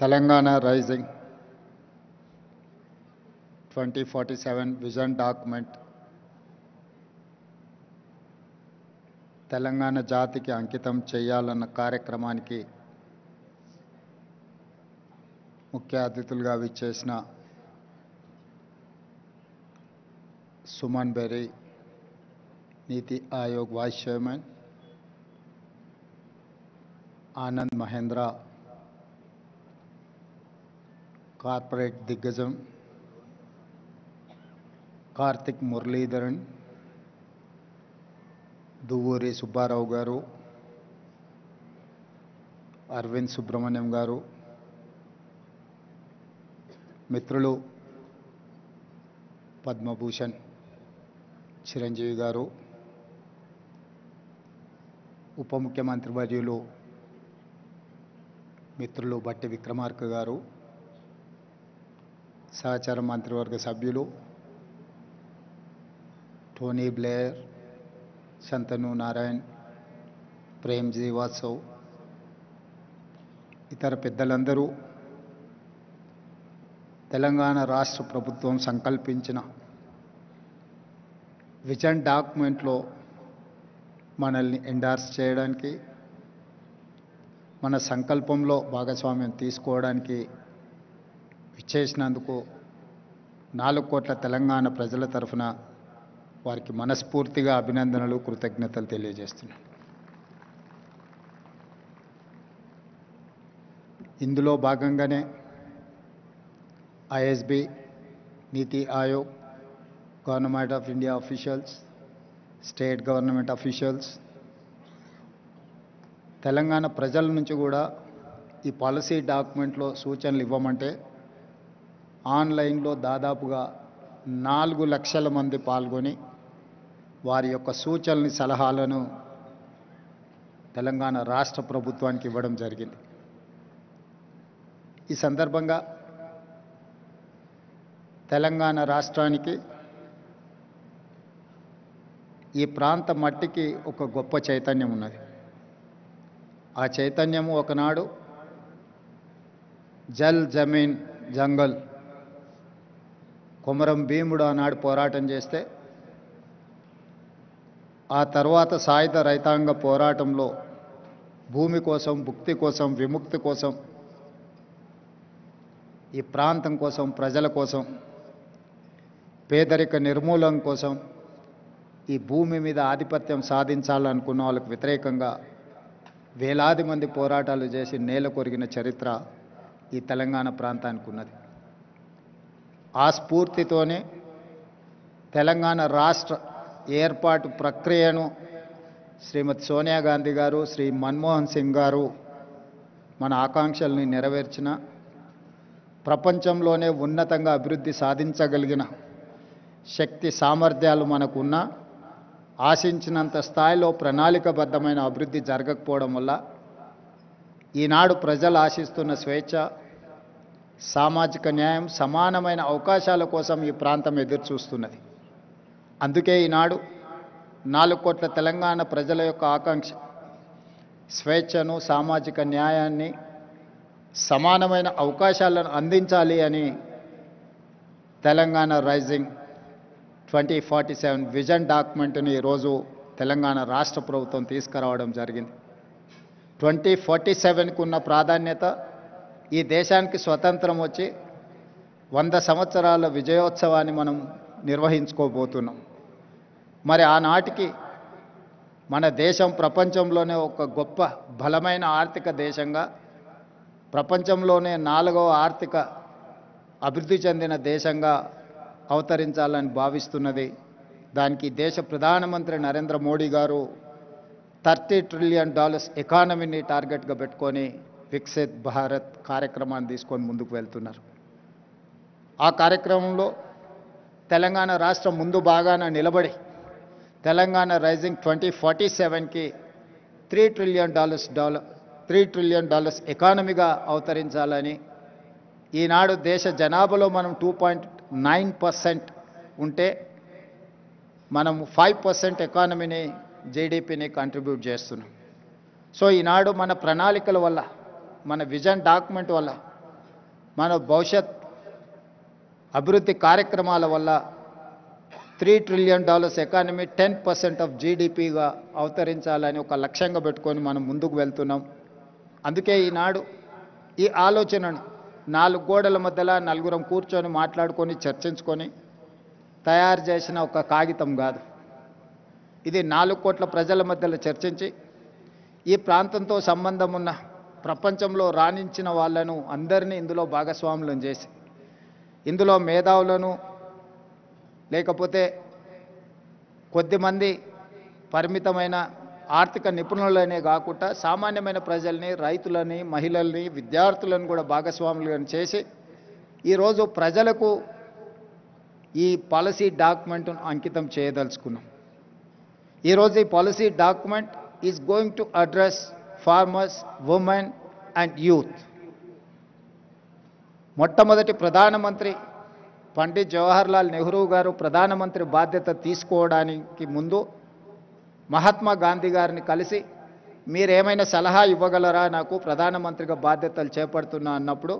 Telangana Rising 2047 Vision Document Telangana జాతికి అంకితం చేయాలన్న కార్యక్రమానికి ముఖ్య అతిథులుగా విచ్చేసిన Suman Berry, NITI Aayog vice chairman, Anand Mahindra, corporate దిగ్గజం కార్తిక్ మురళీధరన్, దువ్వూరి సుబ్బారావు గారు, అరవింద్ సుబ్రహ్మణ్యం గారు, మిత్రులు పద్మభూషణ్ చిరంజీవి గారు, ఉప ముఖ్యమంత్రి వర్యులు మిత్రులు బట్టి విక్రమార్క గారు, సహచర మంత్రివర్గ సభ్యులు టోనీ బ్లేయర్, శంతను నారాయణ్, ప్రేమ్జీ వాత్సవ్, ఇతర పెద్దలందరూ తెలంగాణ రాష్ట్ర ప్రభుత్వం సంకల్పించిన విజన్ డాక్యుమెంట్లో మనల్ని ఎండార్స్ చేయడానికి, మన సంకల్పంలో భాగస్వామ్యం తీసుకోవడానికి విచ్చేసినందుకు 4 కోట్ల తెలంగాణ ప్రజల తరఫున వారికి మనస్ఫూర్తిగా అభినందనలు, కృతజ్ఞతలు తెలియజేస్తున్నాను. ఇందులో భాగంగానే ISB, NITI Aayog, government of India officials, state government officials, Telangana ప్రజల నుంచి కూడా ఈ పాలసీ డాక్యుమెంట్లో సూచనలు ఇవ్వమంటే ఆన్లైన్లో దాదాపుగా 4 లక్షల మంది పాల్గొని వారి యొక్క సూచనల్ని, సలహాలను తెలంగాణ రాష్ట్ర ప్రభుత్వానికి ఇవ్వడం జరిగింది. ఈ సందర్భంగా తెలంగాణ రాష్ట్రానికి, ఈ ప్రాంత మట్టికి ఒక గొప్ప చైతన్యం ఉన్నది. ఆ చైతన్యము ఒకనాడు జల్ జమీన్ జంగల్, కొమరం భీముడు ఆనాడు పోరాటం చేస్తే, ఆ తర్వాత సాయుధ రైతాంగ పోరాటంలో భూమి కోసం, భుక్తి కోసం, విముక్తి కోసం, ఈ ప్రాంతం కోసం, ప్రజల కోసం, పేదరిక నిర్మూలన కోసం, ఈ భూమి మీద ఆధిపత్యం సాధించాలనుకున్న వాళ్ళకు వ్యతిరేకంగా వేలాది మంది పోరాటాలు చేసి నేల కొరిగిన చరిత్ర ఈ తెలంగాణ ప్రాంతానికి ఉన్నది. ఆ స్ఫూర్తితోనే తెలంగాణ రాష్ట్ర ఏర్పాటు ప్రక్రియను శ్రీమతి సోనియా గాంధీ గారు, శ్రీ మన్మోహన్ సింగ్ గారు మన ఆకాంక్షల్ని నెరవేర్చిన, ప్రపంచంలోనే ఉన్నతంగా అభివృద్ధి సాధించగలిగిన శక్తి సామర్థ్యాలు మనకున్న, ఆశించినంత స్థాయిలో ప్రణాళికబద్ధమైన అభివృద్ధి జరగకపోవడం వల్ల ఈనాడు ప్రజలు ఆశిస్తున్న స్వేచ్ఛ, సామాజిక న్యాయం, సమానమైన అవకాశాల కోసం ఈ ప్రాంతం ఎదురు చూస్తున్నది. అందుకే ఈనాడు 4 కోట్ల తెలంగాణ ప్రజల యొక్క ఆకాంక్ష స్వేచ్ఛను, సామాజిక న్యాయాన్ని, సమానమైన అవకాశాలను అందించాలి అని తెలంగాణ రైజింగ్ 2047 విజన్ డాక్యుమెంట్ని ఈరోజు తెలంగాణ రాష్ట్ర ప్రభుత్వం తీసుకురావడం జరిగింది. 2047కు ఉన్న ప్రాధాన్యత, ఈ దేశానికి స్వతంత్రం వచ్చి 100 సంవత్సరాల విజయోత్సవాన్ని మనం నిర్వహించుకోబోతున్నాం. మరి ఆనాటికి మన దేశం ప్రపంచంలోనే ఒక గొప్ప బలమైన ఆర్థిక దేశంగా, ప్రపంచంలోనే 4వ ఆర్థిక అభివృద్ధి చెందిన దేశంగా అవతరించాలని భావిస్తున్నది. దానికి దేశ ప్రధానమంత్రి నరేంద్ర మోడీ గారు $30 ట్రిలియన్ ఎకానమీని టార్గెట్గా పెట్టుకొని వికసిత్ భారత్ కార్యక్రమాన్ని తీసుకొని ముందుకు వెళ్తున్నారు. ఆ కార్యక్రమంలో తెలంగాణ రాష్ట్రం ముందు బాగాన నిలబడి తెలంగాణ రైజింగ్ 2047కి $3 ట్రిలియన్ ఎకానమీగా అవతరించాలని, ఈనాడు దేశ జనాభాలో మనం 2.9% ఉంటే మనం 5% ఎకానమీని, జీడిపిని కంట్రిబ్యూట్ చేస్తున్నాం. సో ఈనాడు మన ప్రణాళికల వల్ల, మన విజన్ డాక్యుమెంట్ వల్ల మన భవిష్యత్ అభివృద్ధి కార్యక్రమాల వల్ల $3 trillion ఎకానమీ 10% ఆఫ్ జీడిపిగా అవతరించాలని ఒక లక్ష్యంగా పెట్టుకొని మనం ముందుకు వెళ్తున్నాం. అందుకే ఈనాడు ఈ ఆలోచనను 4 గోడల మధ్యలో నలుగురం కూర్చొని మాట్లాడుకొని చర్చించుకొని తయారు చేసిన ఒక కాగితం కాదు. ఇది 4 కోట్ల ప్రజల మధ్యలో చర్చించి ఈ ప్రాంతంతో సంబంధం ఉన్న ప్రపంచంలో రాణించిన వాళ్ళను అందరినీ ఇందులో భాగస్వాములను చేసి ఇందులో మేధావులను లేకపోతే కొద్దిమంది పరిమితమైన ఆర్థిక నిపుణులనే కాకుండా సామాన్యమైన ప్రజల్ని, రైతులని, మహిళల్ని, విద్యార్థులను కూడా భాగస్వాములను చేసి ఈరోజు ప్రజలకు ఈ పాలసీ డాక్యుమెంట్ను అంకితం చేయదలుచుకున్నాం. ఈరోజు ఈ policy document is going to address farmers, women and youth. మొట్టమొదటి ప్రధానమంత్రి పండిత్ జవహర్లాల్ నెహ్రూ గారు ప్రధానమంత్రి బాధ్యత తీసుకోవడానికి ముందు మహాత్మా గాంధీ గారిని కలిసి మీరేమైనా సలహా ఇవ్వగలరా, నాకు ప్రధానమంత్రిగా బాధ్యతలు చేపడుతున్నా అన్నప్పుడు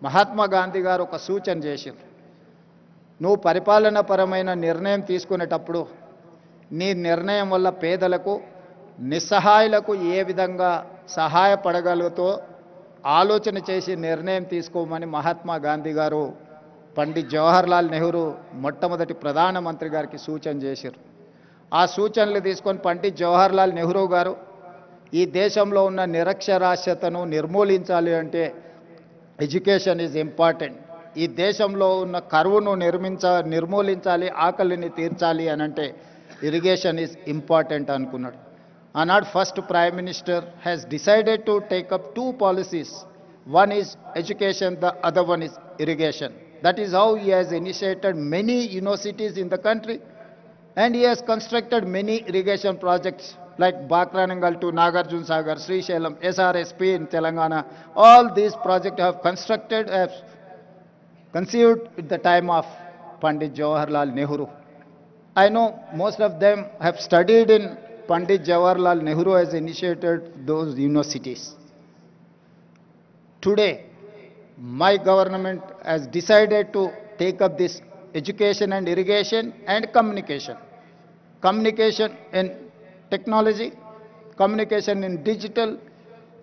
మహాత్మా గాంధీ గారు ఒక సూచన చేశారు. నువ్వు పరిపాలనాపరమైన నిర్ణయం తీసుకునేటప్పుడు నీ నిర్ణయం వల్ల పేదలకు, నిస్సహాయులకు ఏ విధంగా సహాయపడగలుగుతో ఆలోచన చేసి నిర్ణయం తీసుకోమని మహాత్మా గాంధీ గారు పండిత్ జవహర్లాల్ నెహ్రూ మొట్టమొదటి ప్రధానమంత్రి గారికి సూచన చేశారు. ఆ సూచనలు తీసుకొని పండిత్ జవహర్లాల్ నెహ్రూ గారు ఈ దేశంలో ఉన్న నిరక్షరాస్యతను నిర్మూలించాలి అంటే ఎడ్యుకేషన్ ఈజ్ ఇంపార్టెంట్, ఈ దేశంలో ఉన్న కరువును నిర్మూలించాలి, ఆకలిని తీర్చాలి అని అంటే ఇరిగేషన్ ఈజ్ ఇంపార్టెంట్ అనుకున్నాడు. ఆనాడు first prime minister has decided to take up 2 policies. One is education, the other one is irrigation. That is how he has initiated many universities in the country, and he has constructed many irrigation projects like Bakranangal to Nagarjuna Sagar, Srisailam, SRSP in Telangana. All these projects have conceived at the time of Pandit Jawaharlal Nehru. I know most of them have studied in Pandit Jawaharlal Nehru has initiated those universities. Today, my government has decided to take up this education and irrigation and communication. Communication in technology, communication in digital,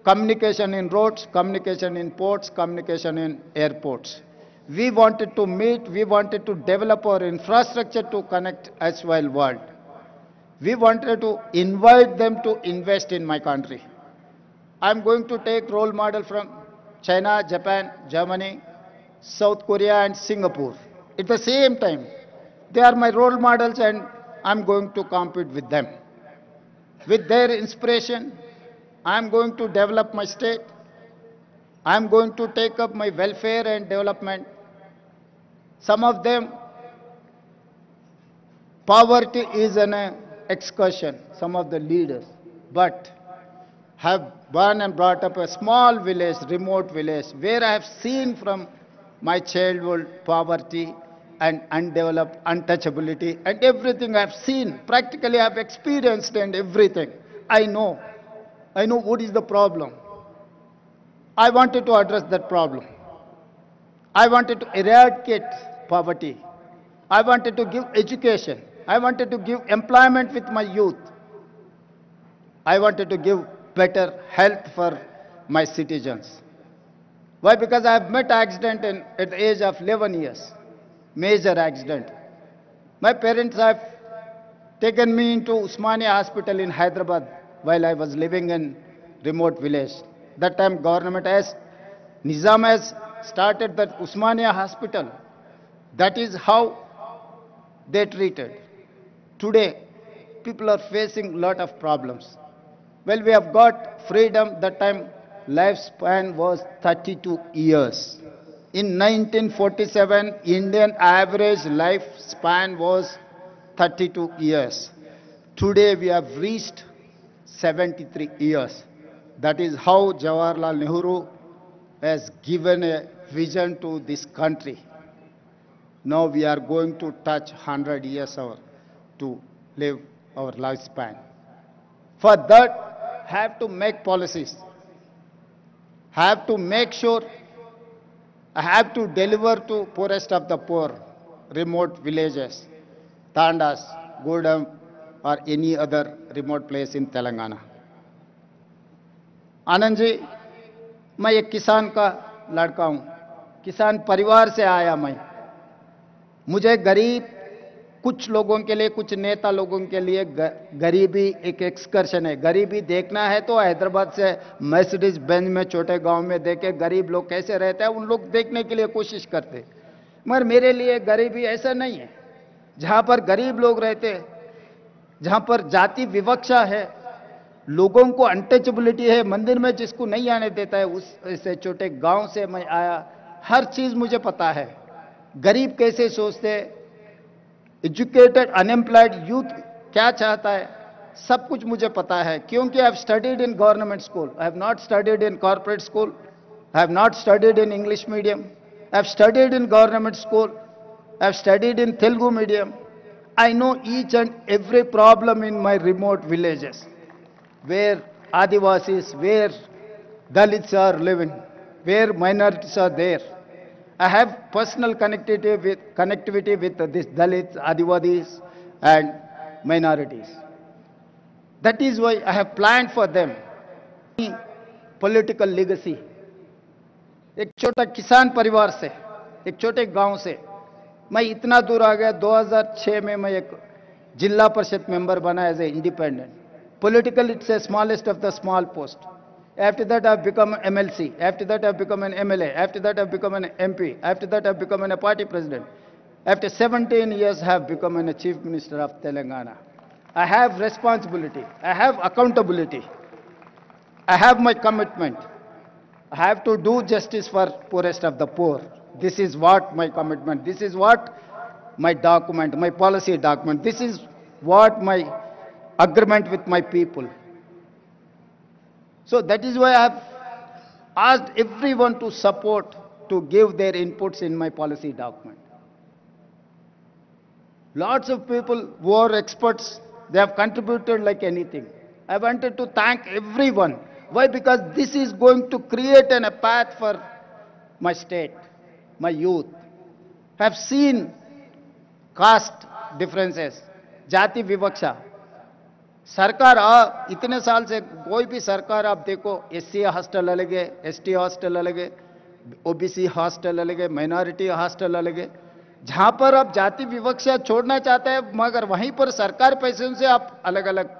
communication in roads, communication in ports, communication in airports. We wanted to meet, we wanted to develop our infrastructure to connect as well world. We wanted to invite them to invest in my country. I am going to take role model from China, Japan, Germany, South Korea and Singapore. At the same time, they are my role models and I am going to compete with them. With their inspiration, I am going to develop my state. I am going to take up my welfare and development. Some of them, poverty is an excursion, some of the leaders, but have born and brought up a small village, remote village, where I have seen from my childhood poverty and undeveloped untouchability and everything I have seen. Practically I have experienced and everything. I know what is the problem. I wanted to address that problem. I wanted to eradicate poverty. I wanted to give education. I wanted to give employment with my youth. I wanted to give better health for my citizens. Why? Because I have met accident at the age of 11 years, major accident. My parents have taken me into Usmania Hospital in Hyderabad while I was living in remote village. That time government has, Nizam has started that Usmania Hospital. That is how they treated. Today, people are facing lot of problems. Well, we have got freedom. That time, lifespan was 32 years. In 1947, Indian average lifespan was 32 years. Today, we have reached 73 years. That is how Jawaharlal Nehru has given a vision to this country. Now we are going to touch 100 years to live our lifespan. For that, have to make policies, have to make sure I have to deliver to poorest of the poor, remote villages, Tandas, Gudam, or any other remote place in Telangana. Anand ji, मैं एक किसान का लड़का हूं, किसान परिवार से आया मैं। मुझे गरीब कुछ लोगों के लिए, कुछ नेता लोगों के लिए गरीबी एक एक्सकर्शन है। गरीबी देखना है तो हैदराबाद से मर्सिडीज बेंज में छोटे गांव में देखे गरीब लोग कैसे रहते हैं, उन लोग देखने के लिए कोशिश करते। मगर मेरे लिए गरीबी ऐसा नहीं है। जहां पर गरीब लोग रहते, जहां पर जाति विवक्षा है, लोगों को अनटचेबिलिटी है, मंदिर में जिसको नहीं आने देता है, उस ऐसे छोटे गांव से मैं आया। हर चीज मुझे पता है, गरीब कैसे सोचते, एजुकेटेड अनएम्प्लॉयड यूथ क्या चाहता है, सब कुछ मुझे पता है। क्योंकि I have studied in government school, I have not studied in corporate school, I have not studied in English medium, I have studied in government school, I have studied in Telugu medium. I know each and every problem in my remote villages, where Adivasis, where Dalits are living, where minorities are there. I have personal connectivity with these Dalits, Adivasis, and minorities. That is why I have planned for them political legacy. एक छोटा किसान परिवार से, एक छोटे गांव से मैं इतना दूर आ गया। 2006 में मैं एक जिला परिषद मेंबर बना as a independent. Politically, it's the smallest of the small post. After that, I've become MLC. After that, I've become an MLA. After that, I've become an MP. After that, I've become a party president. After 17 years, I have become a chief minister of Telangana. I have responsibility. I have accountability. I have my commitment. I have to do justice for poorest of the poor. This is what my commitment. This is what my document, my policy document. This is what my agreement with my people. So that is why I have asked everyone to support, to give their inputs in my policy document. Lots of people who are experts, they have contributed like anything. I wanted to thank everyone. Why? Because this is going to create a path for my state, my youth. I have seen caste differences, जाति विवक्षा। सरकार इतने साल से कोई भी सरकार आप देखो, एससी हॉस्टल अलग है, एसटी हॉस्टल अलग है, ओबीसी हॉस्टल अलग है, माइनॉरिटी हॉस्टल अलग है। जहां पर आप जाति विवक्षा छोड़ना चाहते हैं, मगर वहीं पर सरकार पैसों से आप अलग अलग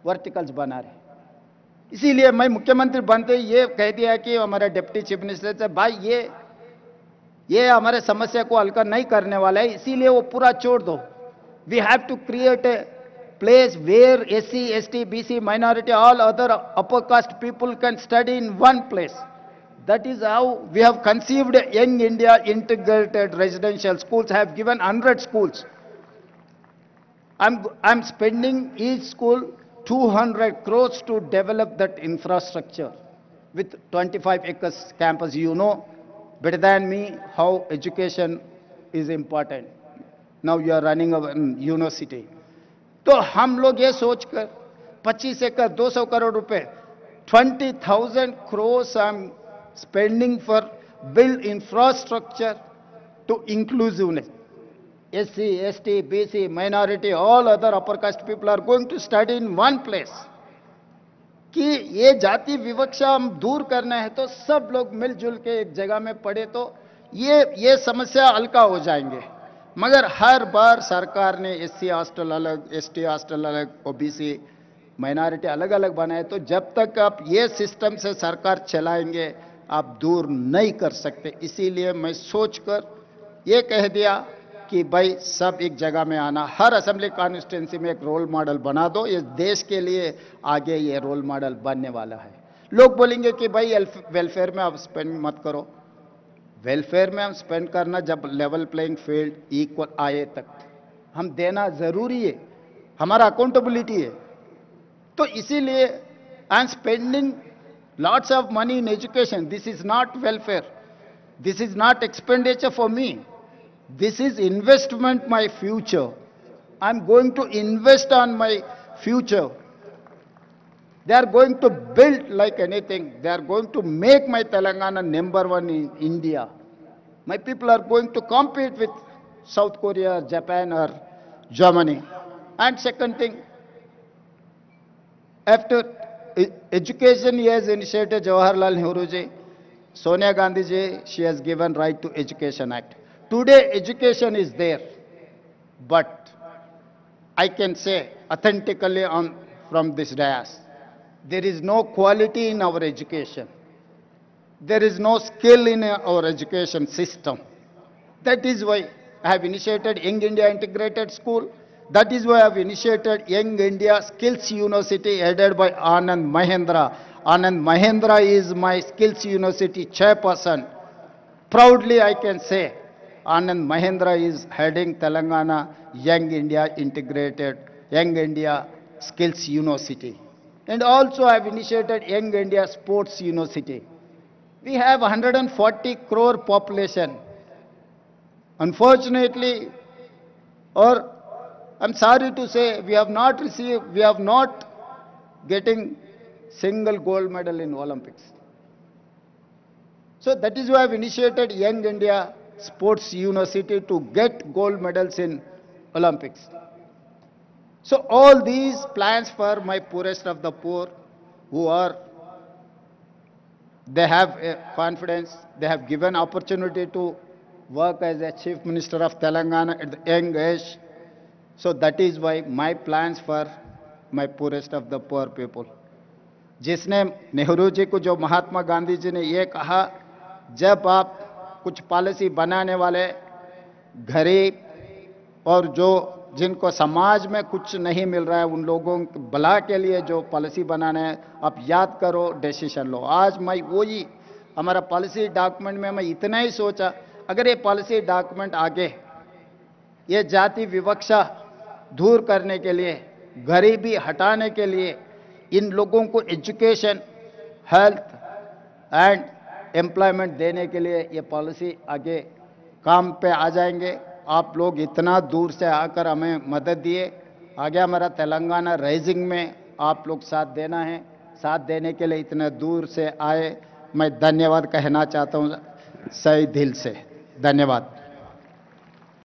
वर्टिकल्स बना रहे। इसीलिए मैं मुख्यमंत्री बनते ही ये कह दिया कि हमारे डिप्टी चीफ मिनिस्टर से, भाई ये हमारे समस्या को हल नहीं करने वाला है, इसीलिए वो पूरा छोड़ दो। We have to create a place where SC, ST, BC, minority, all other upper caste people can study in one place. That is how we have conceived Young India integrated residential schools. I have given 100 schools. I'm spending each school 200 crores to develop that infrastructure with 25 acres campus. You know better than me how education is important. Now you are running a university. तो हम लोग ये सोचकर 25 एकड़ 200 करोड़ रुपए 20,000 crores I'm spending for build infrastructure to inclusiveness. SC, ST, BC, minority, all other upper caste people are going to study in one place. कि ये जाति विवक्षा हम दूर करना है तो सब लोग मिलजुल के एक जगह में पढ़े तो ये समस्या हल्का हो जाएंगे। मगर हर बार सरकार ने एससी हॉस्टल अलग, एसटी हॉस्टल अलग, ओबीसी माइनॉरिटी अलग अलग बनाए, तो जब तक आप ये सिस्टम से सरकार चलाएंगे आप दूर नहीं कर सकते। इसीलिए मैं सोचकर ये कह दिया कि भाई सब एक जगह में आना, हर असेंबली कॉन्स्टिट्यूंसी में एक रोल मॉडल बना दो। ये देश के लिए आगे ये रोल मॉडल बनने वाला है। लोग बोलेंगे कि भाई वेलफेयर में आप स्पेंड मत करो। वेलफेयर में हम स्पेंड करना जब लेवल प्लेइंग फील्ड इक्वल आए तक हम देना जरूरी है, हमारा अकाउंटेबिलिटी है। तो इसीलिए I am spending lots of money in education. This is not welfare, this is not expenditure for me, this is investment my future. I am going to invest on my future. They are going to build like anything. They are going to make my Telangana #1 in India. My people are going to compete with South Korea, Japan or Germany. And second thing, after education, he has initiated Jawaharlal Nehru ji, Sonia Gandhi ji, she has given Right to Education Act. Today, education is there, but I can say authentically from this dais, there is no quality in our education. There is no skill in our education system. That is why I have initiated Young India Integrated School. That is why I have initiated Young India Skills University headed by Anand Mahendra. Anand Mahendra is my Skills University chairperson. Proudly I can say Anand Mahendra is heading Telangana Young India Integrated, Young India Skills University. And also I have initiated Young India Sports University. We have 140 crore population. Unfortunately, or I'm sorry to say, we have not getting single gold medal in Olympics. So that is why I've initiated Young India Sports University to get gold medals in Olympics. So all these plans for my poorest of the poor who are, they have confidence, they have given opportunity to work as a Chief Minister of Telangana at the young age. So that is why my plans for my poorest of the poor people. जिसने नेहरू जी को, जो महात्मा गांधी जी ने ये कहा, जब आप कुछ policy बनाने वाले गरीब और जो जिनको समाज में कुछ नहीं मिल रहा है उन लोगों के भला के लिए जो पॉलिसी बनाना है, आप याद करो, डिसीजन लो. आज मैं वही हमारा पॉलिसी डॉक्यूमेंट में मैं इतना ही सोचा, अगर ये पॉलिसी डॉक्यूमेंट आगे ये जाति विवक्षा दूर करने के लिए, गरीबी हटाने के लिए, इन लोगों को एजुकेशन, हेल्थ एंड एम्प्लॉयमेंट देने के लिए ये पॉलिसी आगे काम पे आ जाएंगे. आप लोग इतना दूर से आकर हमें मदद दिए, आगे हमारा तेलंगाना राइजिंग में आप लोग साथ देना है. साथ देने के लिए इतने दूर से आए, मैं धन्यवाद कहना चाहता हूं सही दिल से. धन्यवाद.